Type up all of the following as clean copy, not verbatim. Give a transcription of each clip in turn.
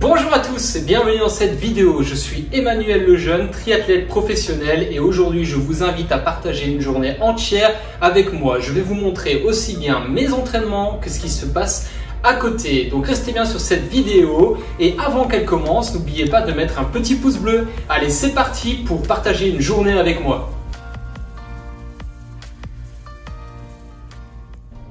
Bonjour à tous et bienvenue dans cette vidéo. Je suis Emmanuel Lejeune, triathlète professionnel et aujourd'hui je vous invite à partager une journée entière avec moi. Je vais vous montrer aussi bien mes entraînements que ce qui se passe à côté. Donc restez bien sur cette vidéo et avant qu'elle commence, n'oubliez pas de mettre un petit pouce bleu. Allez, c'est parti pour partager une journée avec moi.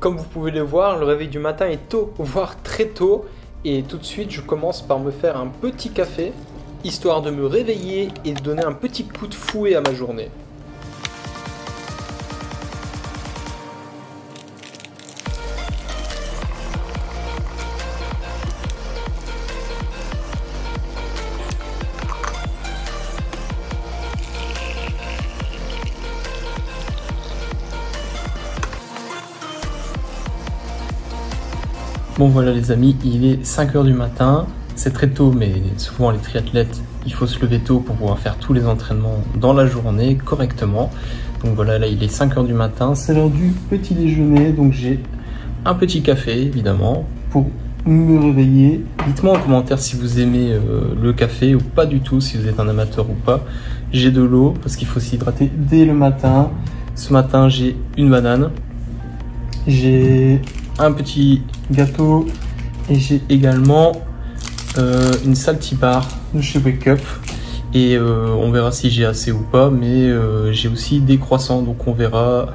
Comme vous pouvez le voir, le réveil du matin est tôt, voire très tôt. Et tout de suite, je commence par me faire un petit café, histoire de me réveiller et de donner un petit coup de fouet à ma journée. Bon voilà les amis, il est 5 h du matin, c'est très tôt mais souvent les triathlètes, il faut se lever tôt pour pouvoir faire tous les entraînements dans la journée correctement. Donc voilà, là il est 5 h du matin, c'est l'heure du petit déjeuner, donc j'ai un petit café évidemment pour me réveiller. Dites-moi en commentaire si vous aimez le café ou pas du tout, si vous êtes un amateur ou pas. J'ai de l'eau parce qu'il faut s'hydrater dès le matin. Ce matin j'ai une banane, j'ai un petit gâteau et j'ai également une saltipare de chez Wake Up et on verra si j'ai assez ou pas, mais j'ai aussi des croissants, donc on verra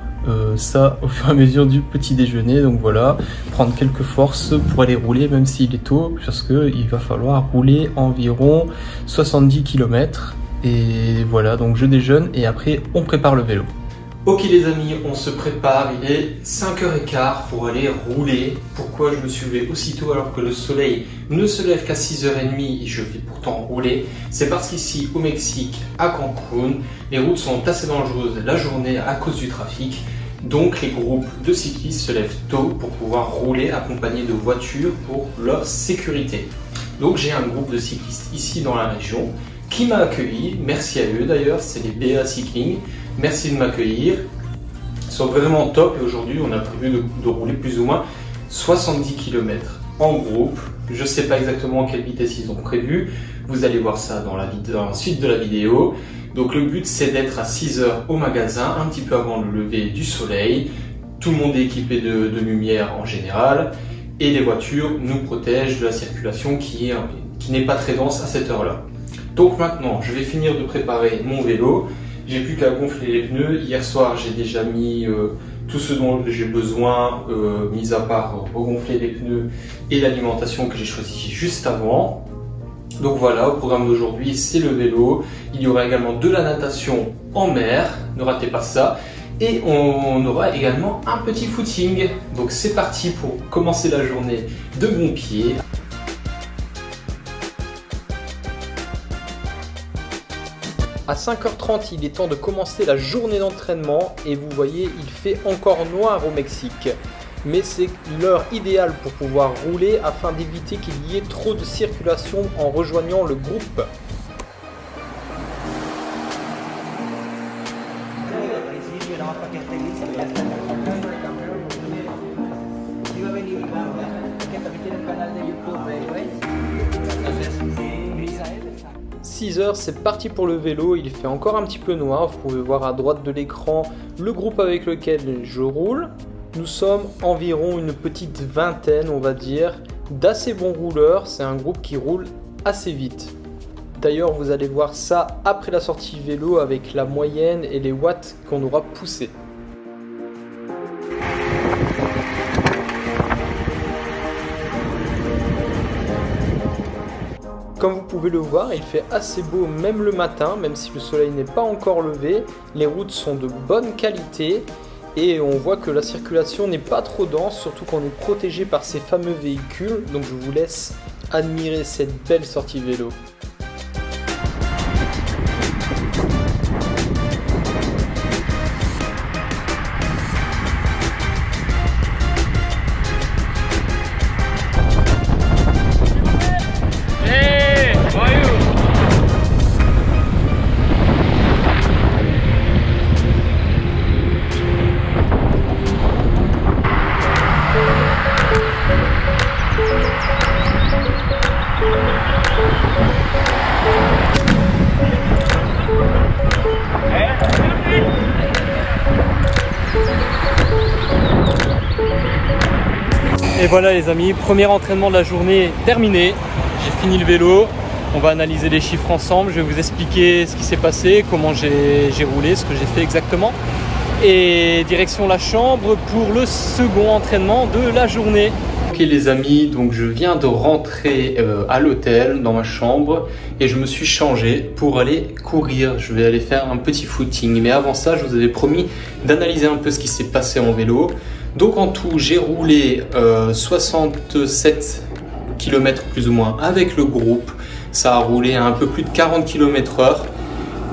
ça au fur et à mesure du petit déjeuner. Donc voilà, prendre quelques forces pour aller rouler même s'il est tôt, parce qu'il va falloir rouler environ 70 km et voilà, donc je déjeune et après on prépare le vélo. Ok les amis, on se prépare, il est 5 h 15 pour aller rouler. Pourquoi je me suis levé aussitôt alors que le soleil ne se lève qu'à 6 h 30 et je vais pourtant rouler? C'est parce qu'ici au Mexique, à Cancun, les routes sont assez dangereuses la journée à cause du trafic. Donc les groupes de cyclistes se lèvent tôt pour pouvoir rouler accompagnés de voitures pour leur sécurité. Donc j'ai un groupe de cyclistes ici dans la région qui m'a accueilli, merci à eux d'ailleurs, c'est les BA Cycling. Merci de m'accueillir, ils sont vraiment top et aujourd'hui on a prévu de rouler plus ou moins 70 km en groupe. Je ne sais pas exactement quelle vitesse ils ont prévu, vous allez voir ça dans la suite de la vidéo. Donc le but c'est d'être à 6 h au magasin, un petit peu avant le lever du soleil. Tout le monde est équipé de lumière en général et les voitures nous protègent de la circulation qui n'est pas très dense à cette heure-là. Donc maintenant je vais finir de préparer mon vélo. J'ai plus qu'à gonfler les pneus. Hier soir, j'ai déjà mis tout ce dont j'ai besoin, mis à part regonfler les pneus et l'alimentation que j'ai choisi juste avant. Donc voilà, au programme d'aujourd'hui, c'est le vélo. Il y aura également de la natation en mer, ne ratez pas ça. Et on aura également un petit footing. Donc c'est parti pour commencer la journée de bon pied. À 5 h 30, il est temps de commencer la journée d'entraînement et vous voyez, il fait encore noir au Mexique. Mais c'est l'heure idéale pour pouvoir rouler afin d'éviter qu'il y ait trop de circulation en rejoignant le groupe. « 6 h, c'est parti pour le vélo, il fait encore un petit peu noir, vous pouvez voir à droite de l'écran le groupe avec lequel je roule. Nous sommes environ une petite vingtaine, on va dire, d'assez bons rouleurs, c'est un groupe qui roule assez vite. D'ailleurs, vous allez voir ça après la sortie vélo avec la moyenne et les watts qu'on aura poussés. Comme vous pouvez le voir, il fait assez beau même le matin, même si le soleil n'est pas encore levé. Les routes sont de bonne qualité et on voit que la circulation n'est pas trop dense, surtout qu'on est protégé par ces fameux véhicules. Donc je vous laisse admirer cette belle sortie vélo. Et voilà les amis, premier entraînement de la journée terminé. J'ai fini le vélo. On va analyser les chiffres ensemble. Je vais vous expliquer ce qui s'est passé, comment j'ai roulé, ce que j'ai fait exactement. Et direction la chambre pour le second entraînement de la journée. Ok les amis, donc je viens de rentrer à l'hôtel dans ma chambre et je me suis changé pour aller courir. Je vais aller faire un petit footing. Mais avant ça, je vous avais promis d'analyser un peu ce qui s'est passé en vélo. Donc en tout, j'ai roulé 67 km plus ou moins avec le groupe. Ça a roulé à un peu plus de 40 km/h.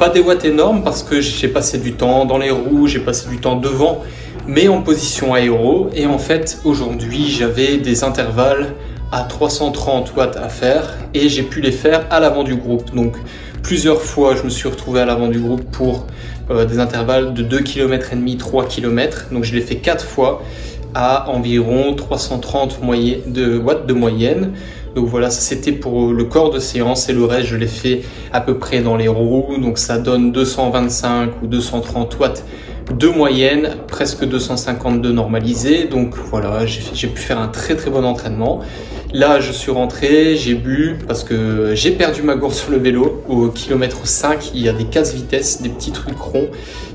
Pas des watts énormes parce que j'ai passé du temps dans les roues, j'ai passé du temps devant, mais en position aéro. Et en fait, aujourd'hui, j'avais des intervalles à 330 watts à faire et j'ai pu les faire à l'avant du groupe. Donc plusieurs fois, je me suis retrouvé à l'avant du groupe pour des intervalles de 2,5 km, 3 km. Donc je l'ai fait 4 fois à environ 330 watts de moyenne. Donc voilà, ça c'était pour le corps de séance et le reste je l'ai fait à peu près dans les roues. Donc ça donne 225 ou 230 watts de moyenne, presque 250 de normalisé. Donc voilà, j'ai pu faire un très bon entraînement. Là je suis rentré, j'ai bu parce que j'ai perdu ma gourde sur le vélo. Au kilomètre 5, il y a des casse-vitesses, des petits trucs ronds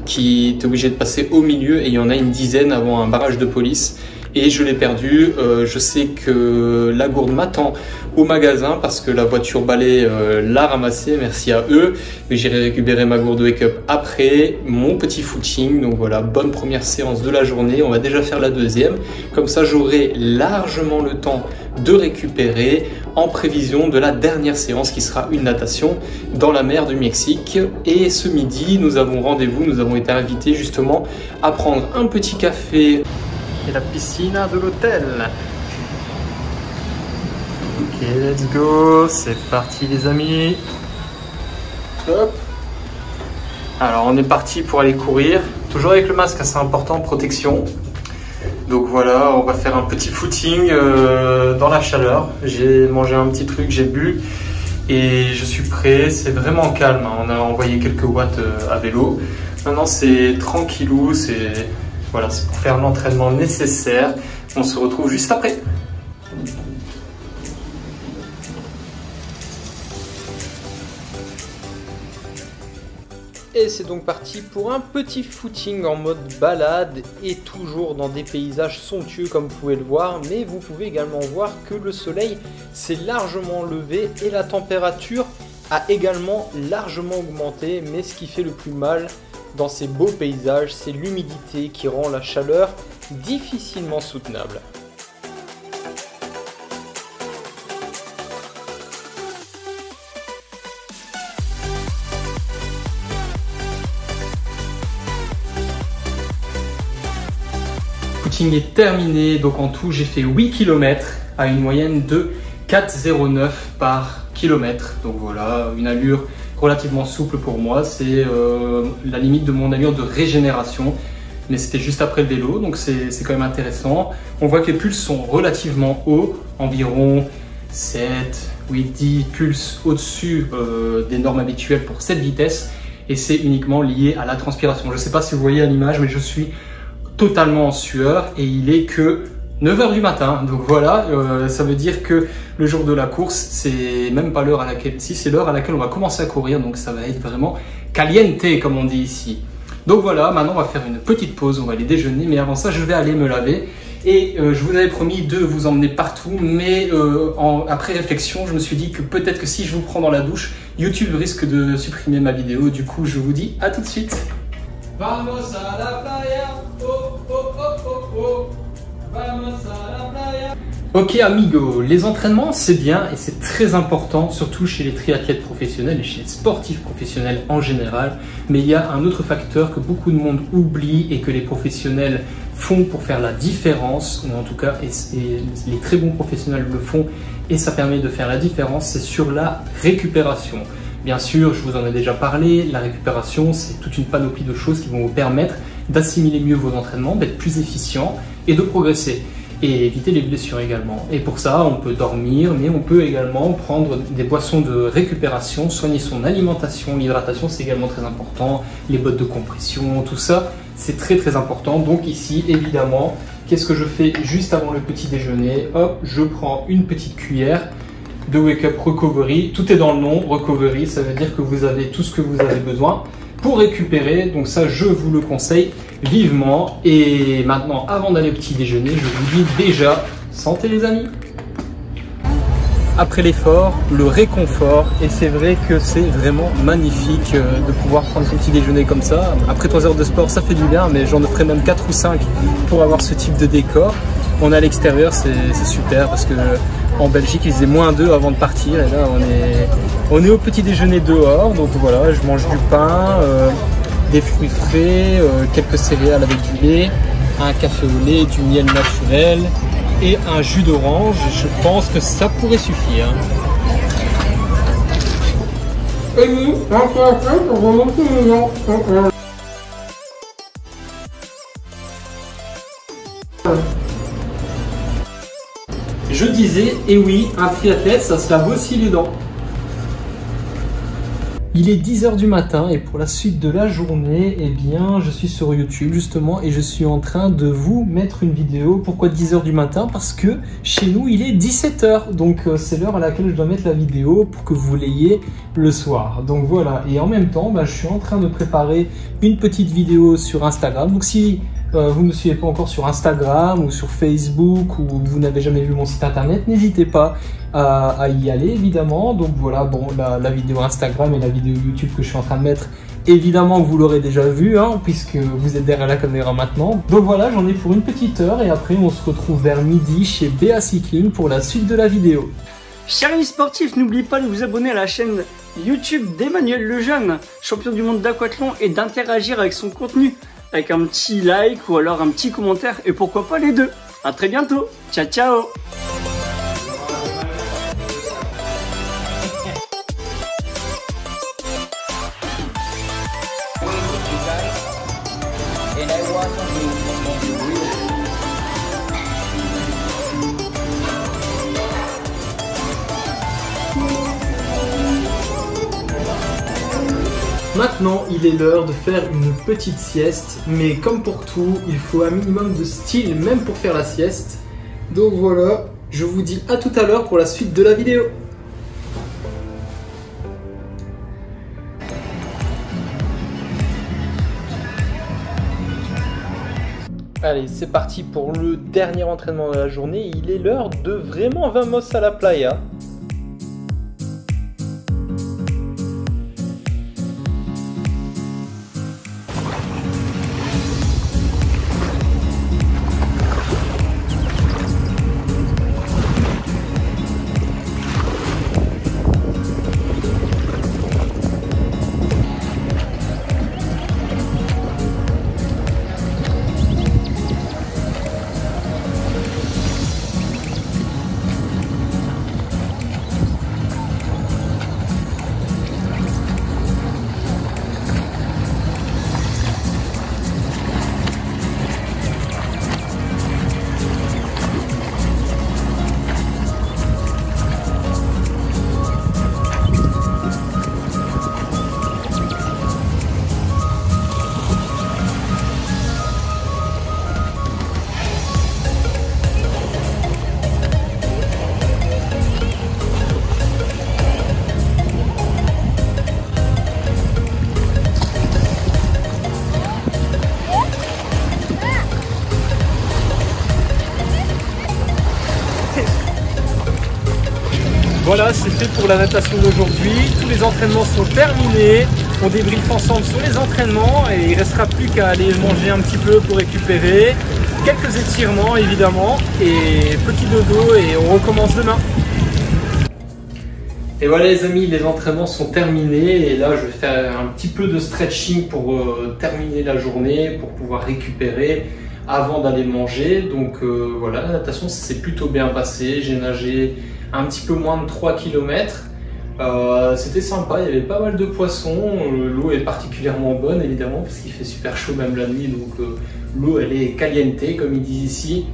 qui t'es obligé de passer au milieu et il y en a une dizaine avant un barrage de police. Et je l'ai perdu. Je sais que la gourde m'attend au magasin parce que la voiture balai l'a ramassée, merci à eux. J'irai récupérer ma gourde wake-up après mon petit footing. Donc voilà, bonne première séance de la journée. On va déjà faire la deuxième. Comme ça, j'aurai largement le temps de récupérer en prévision de la dernière séance qui sera une natation dans la mer du Mexique. Et ce midi, nous avons rendez-vous. Nous avons été invités justement à prendre un petit café et la piscine de l'hôtel. Ok, let's go, c'est parti les amis. Hop. Alors on est parti pour aller courir, toujours avec le masque, c'est important, protection. Donc voilà, on va faire un petit footing dans la chaleur. J'ai mangé un petit truc, j'ai bu et je suis prêt. C'est vraiment calme, on a envoyé quelques watts à vélo. Maintenant c'est tranquillou, voilà, c'est pour faire l'entraînement nécessaire. On se retrouve juste après. Et c'est donc parti pour un petit footing en mode balade et toujours dans des paysages somptueux comme vous pouvez le voir. Mais vous pouvez également voir que le soleil s'est largement levé et la température a également largement augmenté. Mais ce qui fait le plus mal dans ces beaux paysages, c'est l'humidité qui rend la chaleur difficilement soutenable. Le footing est terminé, donc en tout j'ai fait 8 km à une moyenne de 4,09 par kilomètre. Donc voilà, une allure relativement souple pour moi, c'est la limite de mon allure de régénération, mais c'était juste après le vélo, donc c'est quand même intéressant. On voit que les pulses sont relativement hauts, environ 7, 8, 10 pulses au-dessus des normes habituelles pour cette vitesse, et c'est uniquement lié à la transpiration. Je ne sais pas si vous voyez à l'image, mais je suis totalement en sueur et il est que 9 h du matin, donc voilà, ça veut dire que le jour de la course, c'est même pas l'heure à laquelle, si c'est l'heure à laquelle on va commencer à courir, donc ça va être vraiment caliente comme on dit ici. Donc voilà, maintenant on va faire une petite pause, on va aller déjeuner, mais avant ça je vais aller me laver et je vous avais promis de vous emmener partout, mais après réflexion, je me suis dit que peut-être que si je vous prends dans la douche, YouTube risque de supprimer ma vidéo, du coup je vous dis à tout de suite. Vamos a la playa, oh oh oh oh oh. Ok amigo, les entraînements c'est bien et c'est très important, surtout chez les triathlètes professionnels et chez les sportifs professionnels en général. Mais il y a un autre facteur que beaucoup de monde oublie et que les professionnels font pour faire la différence, ou en tout cas les très bons professionnels le font et ça permet de faire la différence, c'est sur la récupération. Bien sûr, je vous en ai déjà parlé, la récupération c'est toute une panoplie de choses qui vont vous permettre d'assimiler mieux vos entraînements, d'être plus efficient et de progresser et éviter les blessures également. Et pour ça, on peut dormir, mais on peut également prendre des boissons de récupération, soigner son alimentation, l'hydratation c'est également très important, les bottes de compression, tout ça c'est très important. Donc ici évidemment qu'est-ce que je fais juste avant le petit déjeuner? Hop, je prends une petite cuillère de Wake Up Recovery. Tout est dans le nom, Recovery, ça veut dire que vous avez tout ce que vous avez besoin pour récupérer. Donc ça, je vous le conseille vivement. Et maintenant, avant d'aller au petit déjeuner, je vous dis déjà, santé les amis! Après l'effort, le réconfort, et c'est vrai que c'est vraiment magnifique de pouvoir prendre son petit déjeuner comme ça. Après 3 heures de sport, ça fait du bien, mais j'en ferai même 4 ou 5 pour avoir ce type de décor. On est à l'extérieur, c'est super parce que en Belgique, il faisait -2 avant de partir, et là on est au petit déjeuner dehors. Donc voilà, je mange du pain, des fruits frais, quelques céréales avec du lait, un café au lait, du miel naturel et un jus d'orange. Je pense que ça pourrait suffire. Je disais, et oui, un triathlète, ça se lave aussi les dents. Il est 10 h du matin et pour la suite de la journée, eh bien, je suis sur YouTube justement et je suis en train de vous mettre une vidéo. Pourquoi 10 h du matin? Parce que chez nous, il est 17 h. Donc, c'est l'heure à laquelle je dois mettre la vidéo pour que vous l'ayez le soir. Donc voilà. Et en même temps, je suis en train de préparer une petite vidéo sur Instagram. Donc si vous ne me suivez pas encore sur Instagram ou sur Facebook ou vous n'avez jamais vu mon site internet, n'hésitez pas à y aller évidemment. Donc voilà, bon, la vidéo Instagram et la vidéo YouTube que je suis en train de mettre, évidemment vous l'aurez déjà vu puisque vous êtes derrière la caméra maintenant. Donc voilà, j'en ai pour une petite heure et après on se retrouve vers midi chez BA Cycling pour la suite de la vidéo. Chers amis sportifs, n'oubliez pas de vous abonner à la chaîne YouTube d'Emmanuel Lejeune, champion du monde d'aquathlon, et d'interagir avec son contenu avec un petit like ou alors un petit commentaire et pourquoi pas les deux. À très bientôt. Ciao ciao. Maintenant, il est l'heure de faire une petite sieste, mais comme pour tout, il faut un minimum de style même pour faire la sieste. Donc voilà, je vous dis à tout à l'heure pour la suite de la vidéo. Allez, c'est parti pour le dernier entraînement de la journée. Il est l'heure de vraiment vamos à la playa. Voilà, c'est fait pour la natation d'aujourd'hui. Tous les entraînements sont terminés. On débriefe ensemble sur les entraînements et il ne restera plus qu'à aller manger un petit peu pour récupérer. Quelques étirements évidemment et petit dodo et on recommence demain. Et voilà les amis, les entraînements sont terminés et là je vais faire un petit peu de stretching pour terminer la journée, pour pouvoir récupérer avant d'aller manger. Donc voilà, la natation s'est plutôt bien passée. J'ai nagé un petit peu moins de 3 km. C'était sympa, il y avait pas mal de poissons. L'eau est particulièrement bonne évidemment parce qu'il fait super chaud même la nuit. Donc l'eau elle est caliente comme ils disent ici.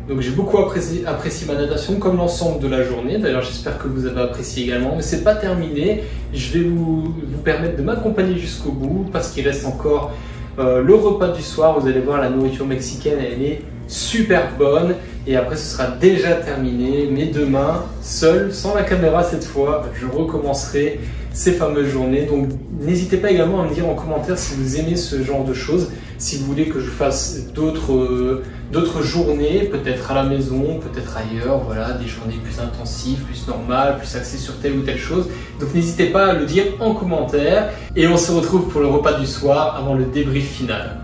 Donc j'ai beaucoup apprécié ma natation comme l'ensemble de la journée. D'ailleurs j'espère que vous avez apprécié également. Mais c'est pas terminé. Je vais vous permettre de m'accompagner jusqu'au bout parce qu'il reste encore le repas du soir. Vous allez voir, la nourriture mexicaine elle est super bonne. Et après ce sera déjà terminé, mais demain, seul, sans la caméra cette fois, je recommencerai ces fameuses journées. Donc n'hésitez pas également à me dire en commentaire si vous aimez ce genre de choses, si vous voulez que je fasse d'autres journées, peut-être à la maison, peut-être ailleurs, voilà, des journées plus intensives, plus normales, plus axées sur telle ou telle chose. Donc n'hésitez pas à le dire en commentaire et on se retrouve pour le repas du soir avant le débrief final.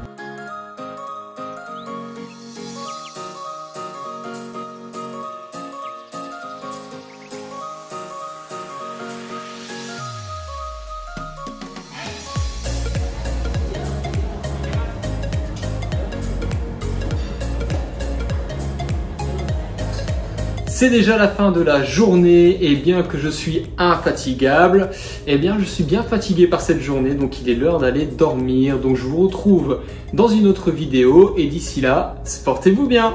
C'est déjà la fin de la journée et bien que je suis infatigable, eh bien je suis bien fatigué par cette journée, donc il est l'heure d'aller dormir. Donc je vous retrouve dans une autre vidéo et d'ici là, portez-vous bien.